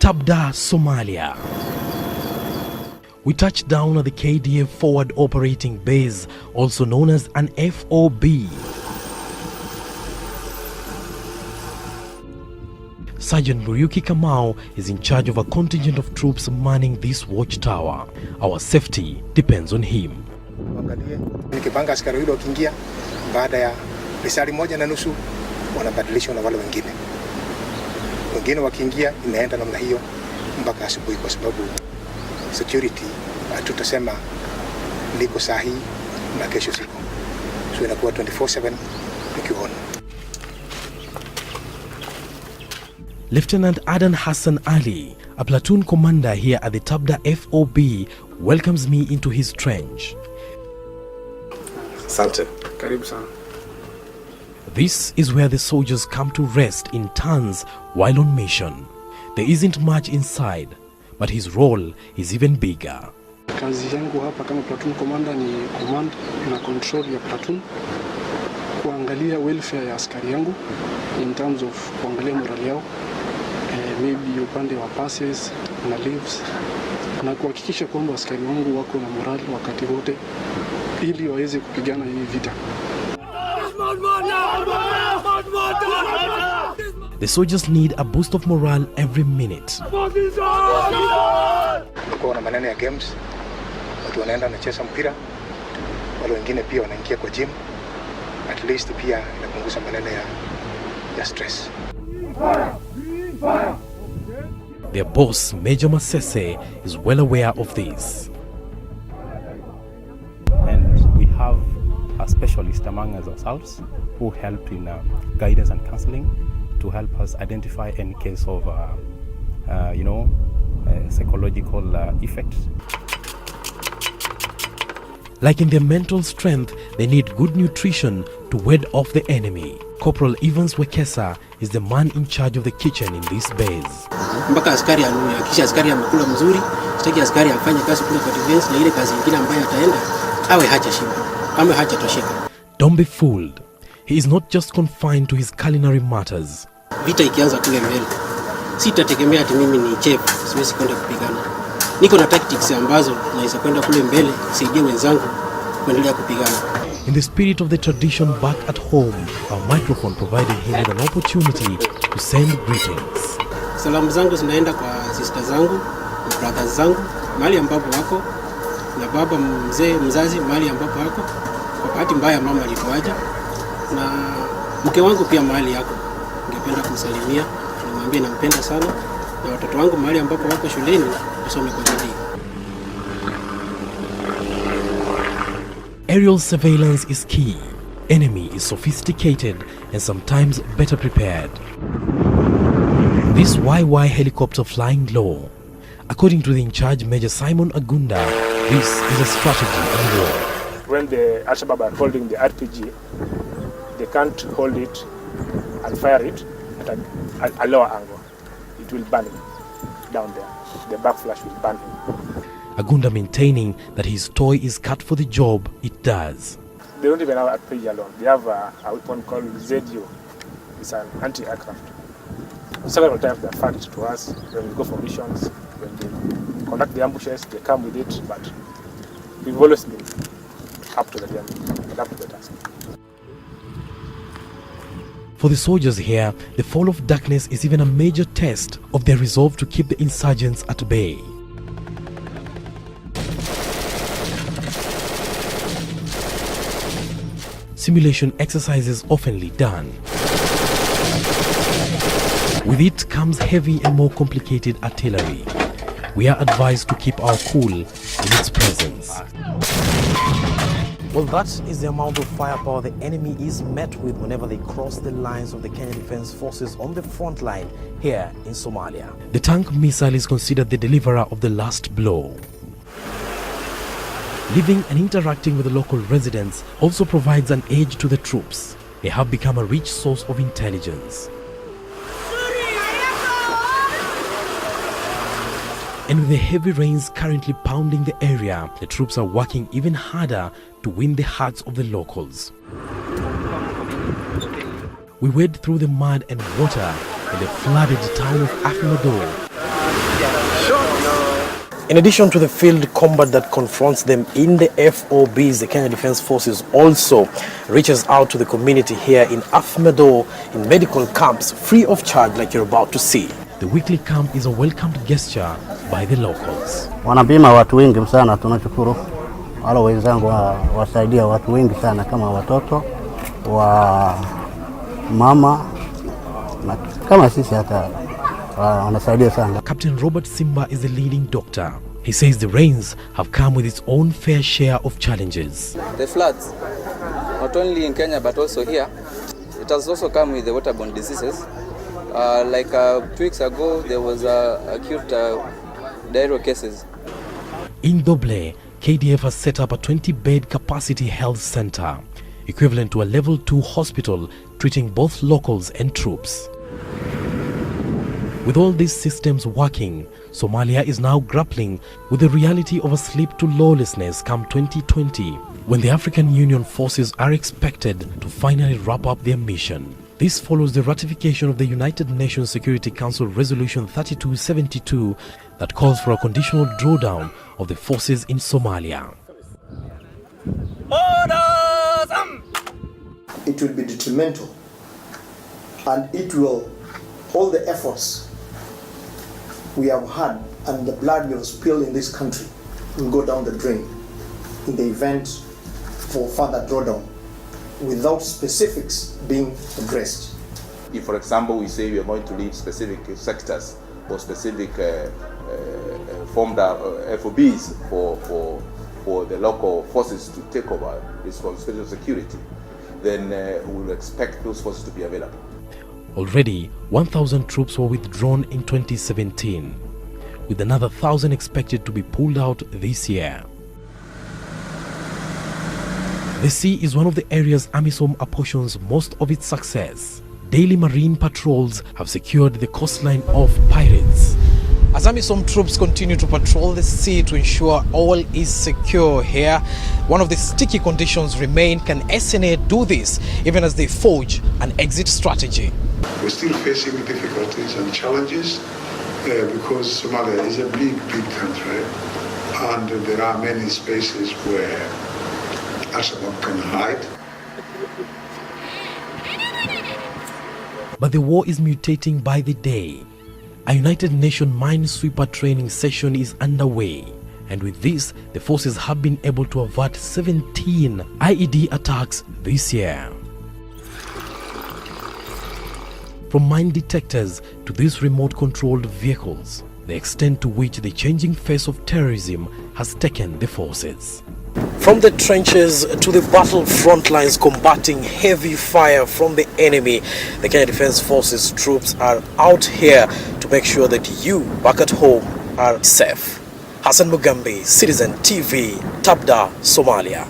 Tabda, Somalia. We touched down at the KDF Forward Operating Base, also known as an FOB. Sergeant Muriuki Kamau is in charge of a contingent of troops manning this watchtower. Our safety depends on him. Nikipanga askari yule wakiingia, baada ya risali moja na nusu wanabadilishwa na wale wengine. Wengine wakiingia inaenda namna hiyo mpaka asubuhi, kwa sababu security tutasema liko sahi na kesho siku. So inakuwa 24/7 nikiona. Lieutenant Adan Hassan Ali, a platoon commander here at the Tabda FOB, welcomes me into his trench. Asante. Karibu sana. This is where the soldiers come to rest in turns while on mission. There isn't much inside, but his role is even bigger. Kazi yangu hapa kama platoon commander ni command na control ya platoon, kuangalia welfare ya askari yangu in terms of kuangalia morale yao, maybe upande wa passes na leaves, na kuhakikisha kwamba askari wangu wako na morale wakati wote ili waweze kupigana hii vita. The soldiers need a boost of morale every minute. Kuna maneno ya games, watu wanaenda wanacheza mpira, wale wengine pia wanaingia kwa gym. At least pia inapunguza maneno ya stress. Their boss, Major Masese, is well aware of this. And we have a specialist among ourselves who help in guidance and counseling to help us identify any case of, psychological effects. Like in their mental strength, they need good nutrition to ward off the enemy. Corporal Evans Wekesa is the man in charge of the kitchen in this base. Mpaka askari kisha askari amekula mzuri, sitaki askari afanye kazi kule kwa defense na ile kazi nyingine ambayo ataenda awe haja shiba, ama haja tosheka. Don't be fooled. He is not just confined to his culinary matters. Vita ikianza kule mbele, sitategemea ati mimi ni chef, siwezi kwenda kupigana. Niko na tactics ambazo naweza kwenda kule mbele kusaidia wenzangu kuendelea kupigana. In the spirit of the tradition back at home, our microphone provided him with an opportunity to send greetings. Salamu zangu zinaenda kwa sister zangu, na brothers zangu, mahali ambapo wako, na baba mzazi mahali ambapo wako. Kwa bahati mbaya mama alituacha, na mke wangu pia mahali yako. Ningependa kumsalimia, nimwambie nampenda sana, na watoto wangu mahali ambapo wako shuleni wasome kwa bidii. Aerial surveillance is key. Enemy is sophisticated and sometimes better prepared. This YY helicopter flying low. According to the in-charge Major Simon Agunda, this is a strategy in war. When the Al-Shabaab are holding the RPG, they can't hold it and fire it at a lower angle. It will burn him down there. The backflash will burn him. Agunda maintaining that his toy is cut for the job it does. They don't even have RPG alone. They have a weapon called ZU. It's an anti-aircraft. Several times they have fed it to us when we go for missions, when they conduct the ambushes, they come with it, but we've always been up to the game, up to the task. For the soldiers here, the fall of darkness is even a major test of their resolve to keep the insurgents at bay. Simulation exercises oftenly done. With it comes heavy and more complicated artillery. We are advised to keep our cool in its presence. Well, that is the amount of firepower the enemy is met with whenever they cross the lines of the Kenyan Defence Forces on the front line here in Somalia. The tank missile is considered the deliverer of the last blow. Living and interacting with the local residents also provides an edge to the troops. They have become a rich source of intelligence. And with the heavy rains currently pounding the area, the troops are working even harder to win the hearts of the locals. We wade through the mud and water in the flooded town of Afmadour. In addition to the field combat that confronts them in the FOBs, the Kenya Defence Forces also reaches out to the community here in Afmedo in medical camps free of charge, like you're about to see. The weekly camp is a welcomed gesture by the locals. Wanapima watu wengi sana, tunashukuru. Wale wenzangu wasaidia watu wengi sana kama watoto wa mama na kama sisi hata wanasaidia sana. Captain Robert Simba is the leading doctor. He says the rains have come with its own fair share of challenges. The floods, not only in Kenya but also here, it has also come with the waterborne diseases. Like 2 weeks ago, there was acute diarrhea cases. In Doble, KDF has set up a 20-bed capacity health center, equivalent to a level 2 hospital treating both locals and troops. With all these systems working, Somalia is now grappling with the reality of a slip to lawlessness come 2020, when the African Union forces are expected to finally wrap up their mission. This follows the ratification of the United Nations Security Council Resolution 3272 that calls for a conditional drawdown of the forces in Somalia. It will be detrimental, and it will, all the efforts we have had and the blood we have spilled in this country will go down the drain in the event for further drawdown without specifics being addressed. If, for example, we say we are going to leave specific sectors or specific formed FOBs for the local forces to take over responsibility of security, then we will expect those forces to be available. Already, 1,000 troops were withdrawn in 2017, with another 1,000 expected to be pulled out this year. The sea is one of the areas AMISOM apportions most of its success. Daily marine patrols have secured the coastline of pirates. As AMISOM troops continue to patrol the sea to ensure all is secure here, one of the sticky conditions remain: can SNA do this even as they forge an exit strategy? We're still facing difficulties and challenges because Somalia is a big country, and there are many spaces where Al-Shabaab can hide. But the war is mutating by the day. A United Nations minesweeper training session is underway, and with this, the forces have been able to avert 17 IED attacks this year. From mine detectors to these remote-controlled vehicles, the extent to which the changing face of terrorism has taken the forces. From the trenches to the battle front lines combating heavy fire from the enemy, the Kenya Defence Forces troops are out here to make sure that you back at home are safe. Hassan Mugambi, Citizen TV, Tabda, Somalia.